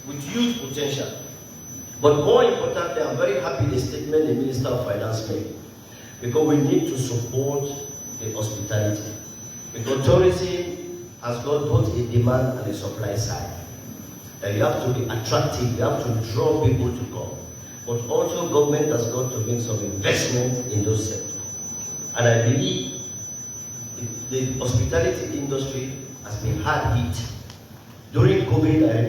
with huge potential. But more importantly, I'm very happy the statement the Minister of Finance made, because we need to support the hospitality. Because tourism has got both a demand and a supply side. And you have to be attractive, you have to draw people to come. But also government has got to make some investment in those sectors. And I believe the hospitality industry has been hard hit. During COVID, I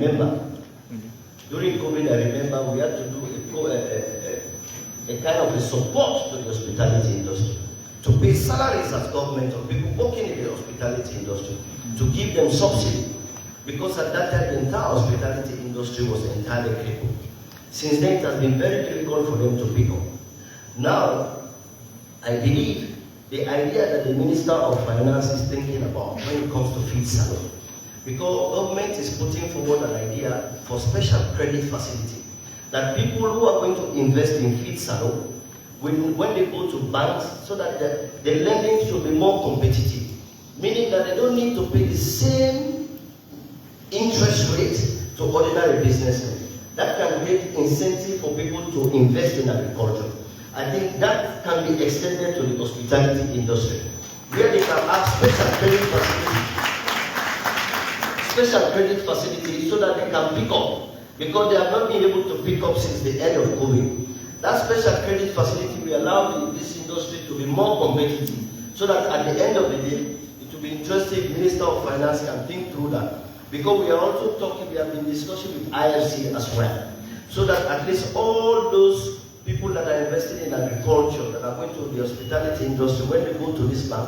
remember we had to do a kind of a support to the hospitality industry, to pay salaries as government of people working in the hospitality industry, to give them subsidy, because at that time the entire hospitality industry was entirely crippled. Since then, it has been very difficult for them to pick up. Now, I believe the idea that the Minister of Finance is thinking about when it comes to feed salon, because government is putting forward an idea for special credit facility, that people who are going to invest in feed salon, when they go to banks, so that the lending should be more competitive, meaning that they don't need to pay the same interest rate to ordinary businessmen. That can create incentive for people to invest in agriculture. I think that can be extended to the hospitality industry, where they can have special credit facilities so that they can pick up, because they have not been able to pick up since the end of COVID. That special credit facility will allow this industry to be more competitive, so that at the end of the day, it will be interesting if Minister of Finance can think through that. Because we are also talking, we have been discussing with IFC as well, so that at least all those people that are invested in agriculture, that are going to the hospitality industry, when they go to this bank,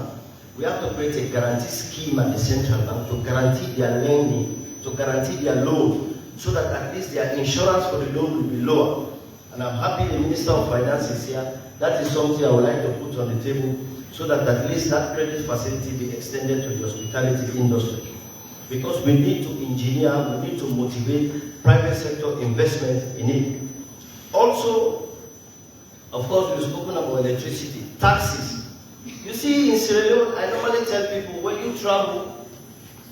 we have to create a guarantee scheme at the central bank to guarantee their lending, to guarantee their loan, so that at least their insurance for the loan will be lower. And I'm happy the Minister of Finance is here. That is something I would like to put on the table, so that at least that credit facility be extended to the hospitality industry. Because we need to engineer, we need to motivate private sector investment in it. Also, of course, we've spoken about electricity, taxes. You see, in Sierra Leone, I normally tell people, when you travel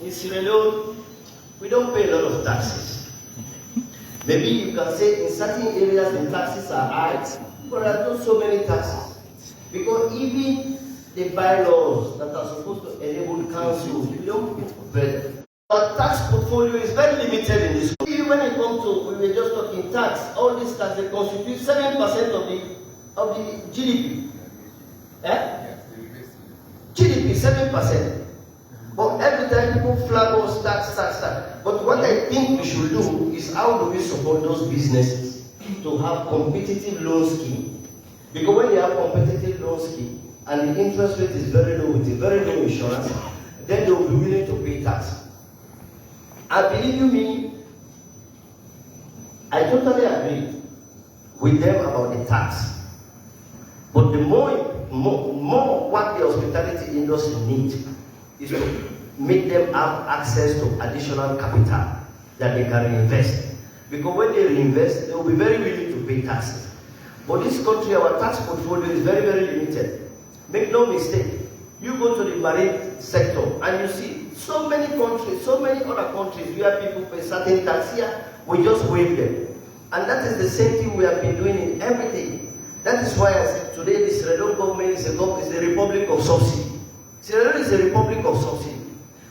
in Sierra Leone, we don't pay a lot of taxes. Maybe you can say in certain areas the taxes are high, but there are not so many taxes. Because even the bylaws that are supposed to enable councils, we don't pay them. Our tax portfolio is very limited in this country. When it comes to, we were just talking tax, all these taxes, they constitute 7% of the GDP. GDP, 7%. But every time people flag us tax. But what I think we should do is, how do we support those businesses to have competitive loan scheme? Because when they have competitive loan scheme and the interest rate is very low with a very low insurance, then they will be willing to pay tax. And believe you me, I totally agree with them about the tax. But the more what the hospitality industry needs is to make them have access to additional capital that they can reinvest. Because when they reinvest, they will be very willing to pay taxes. But this country, our tax portfolio is very, very limited. Make no mistake, you go to the marine sector and you see so many countries, so many other countries where people pay certain tax here, we just waive them. And that is the same thing we have been doing in everything. That is why I said today the Sierra Leone government is a republic of subsidy. Sierra Leone is a republic of subsidy.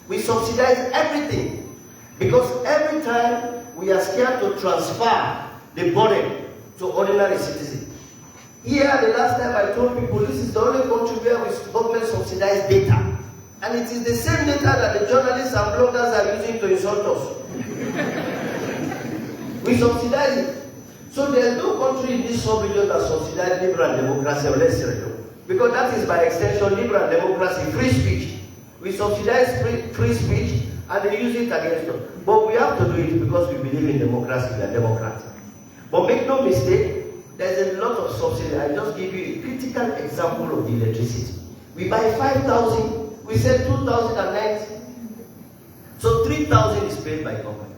We subsidize everything, because every time we are scared to transfer the burden to ordinary citizens. Here, the last time I told people, this is the only country where we government subsidize data. And it is the same data that the journalists and bloggers are using to insult us. We subsidize it. So there is no country in this sub-region that subsidizes liberal democracy unless Sierra Leone. Because that is by extension liberal democracy, free speech. We subsidize free speech and they use it against us. But we have to do it because we believe in democracy, we are democrats. But make no mistake, there's a lot of subsidy. I just give you a critical example of the electricity. We buy 5,000, we sell 2,090. So 3,000 is paid by government.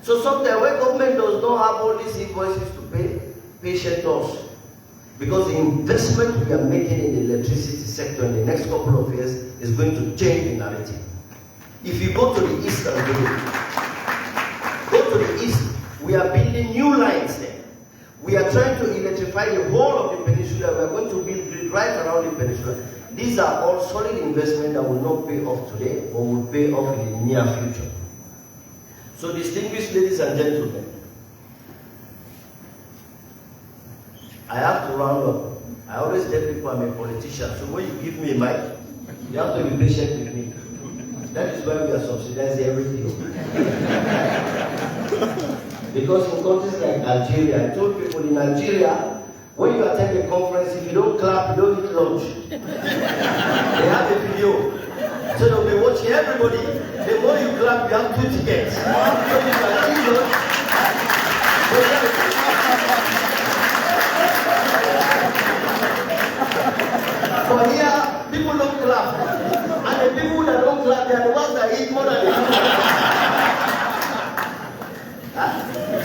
So sometimes when government does not have all these invoices to pay, patient us. Because the investment we are making in the electricity sector in the next couple of years is going to change the narrative. If you go to the east and go to the east, We are building new lines there. We are trying to electrify the whole of the peninsula. We are going to build grid right around the peninsula. These are all solid investments that will not pay off today, but will pay off in the near future. So distinguished ladies and gentlemen, I have to round up. I always tell people I'm a politician, so when you give me a mic, you have to be patient with me. That is why we are subsidizing everything. Because in countries like Algeria, I told people in Algeria, when you attend a conference, if you don't clap, you don't eat lunch. They have a video. So they'll be watching everybody. The more you clap, you have 2 tickets. So you can eat lunch. For here, people don't clap. And the people that don't clap, they are the ones that eat more than they do.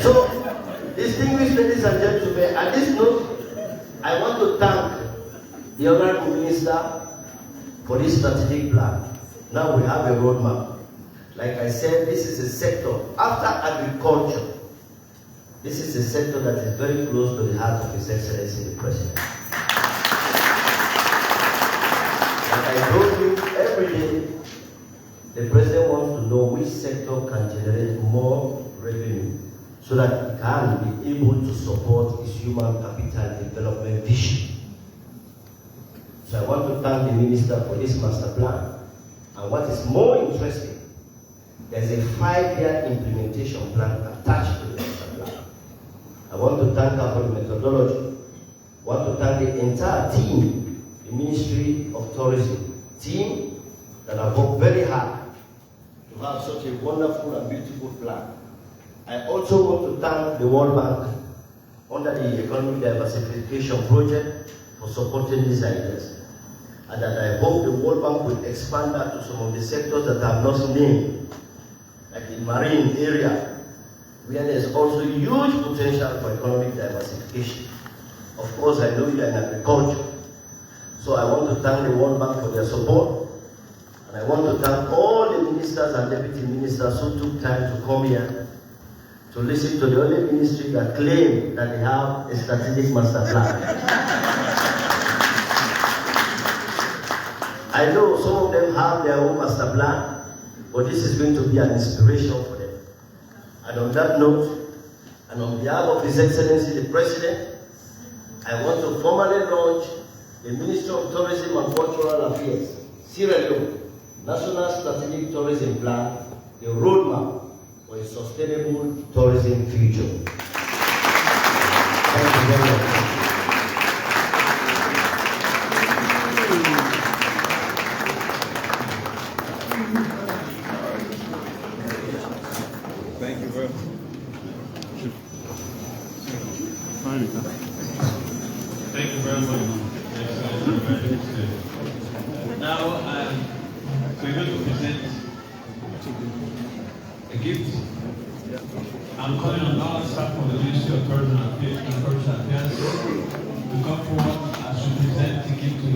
So, distinguished ladies and gentlemen, at this note, I want to thank the Honorable Minister for this strategic plan. Now we have a roadmap. Like I said, this is a sector, after agriculture, this is a sector that is very close to the heart of His Excellency the President. Like I told you, every day, the President wants to know which sector can generate more revenue so that it can be able to support its human capital development vision. So I want to thank the Minister for this master plan. And what is more interesting, there's a 5-year implementation plan attached to the master plan. I want to thank her for the methodology. I want to thank the entire team, the Ministry of Tourism, team that have worked very hard to have such a wonderful and beautiful plan. I also want to thank the World Bank under the Economic Diversification Project for supporting these ideas. And that I hope the World Bank will expand that to some of the sectors that I have not named, like the marine area, where there is also huge potential for economic diversification. Of course, I know you are in agriculture, so I want to thank the World Bank for their support. And I want to thank all the ministers and deputy ministers who took time to come here to listen to the only ministry that claim that they have a strategic master plan. I know some of them have their own master plan, but this is going to be an inspiration for them. And on that note, and on behalf of His Excellency the President, I want to formally launch the Ministry of Tourism and Cultural Affairs, Sierra Leone, National Strategic Tourism Plan, the roadmap for a sustainable tourism future. Thank you very much. Thank you very much. Thank you very much. Now, we're going to present a gift. I'm calling on all staff from the Ministry of Tourism and Cultural Affairs to come forward as we present the gift to